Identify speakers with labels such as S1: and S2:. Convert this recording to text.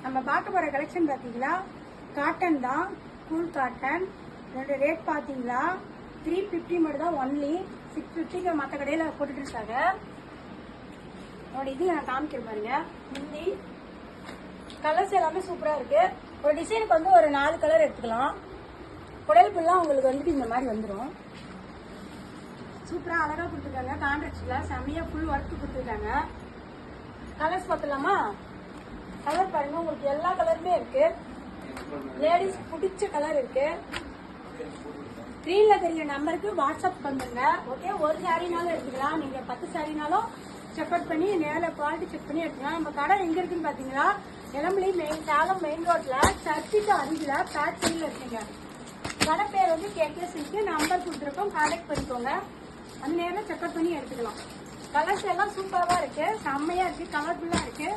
S1: நம்ம பார்க்க போற கலெக்ஷன் பாத்தீங்களா, காட்டன் தான், ஃபுல் காட்டன். இதோட ரேட் பாத்தீங்களா 350 மட்டும் தான், ஒன்லி 650 மற்ற கடையில போட்டுட்டு இருக்காங்க. இதோட இது நான் காமிக்கிறேன் பாருங்க. முந்தி கலர்ஸ் எல்லாமே சூப்பரா இருக்கு. ஒரு டிசைனுக்கு வந்து ஒரு 4 கலர் எடுத்துக்கலாம். குடல் ஃபுல்லா உங்களுக்கு வந்துட்டு இந்த மாதிரி வந்துடும். சூப்பரா அழகா கொடுத்துருக்காங்க. கான்ட்ராக்ட்ல செம்மையா ஃபுல் ஒர்க் கொடுத்துருக்காங்க. கலர்ஸ் பார்த்தலாமா? கலர் பாருங்க, உங்களுக்கு எல்லா கலருமே இருக்கு. லேடிஸ் பிடிச்ச கலர் இருக்கு. ஸ்கிரீன்ல தெரிய நம்பருக்கு வாட்ஸ்அப் பண்ணுங்க. ஓகே, ஒரு சாரினாலும் எடுத்துக்கலாம், நீங்க 10 சாரினாலும் செக் அவுட் பண்ணி நேரில் குவாலிட்டி செக் பண்ணி எடுத்துக்கலாம். நம்ம கடை எங்க இருக்குன்னு பாத்தீங்களா, எலம்பலி சேலம் மெயின் ரோட்ல சர்ச்சுக்கு அருகில பேட்சியில் இருக்குங்க. கடை பேர் வந்து கேகே சில்க். நம்பர் கொடுத்துருக்கோம், கான்டாக்ட் பண்ணிக்கோங்க. அந்த நேரில் செக் அவுட் பண்ணி எடுத்துக்கலாம். கலர்ஸ் எல்லாம் சூப்பரா இருக்கு, செம்மையா இருக்கு, கலர்ஃபுல்லா இருக்கு.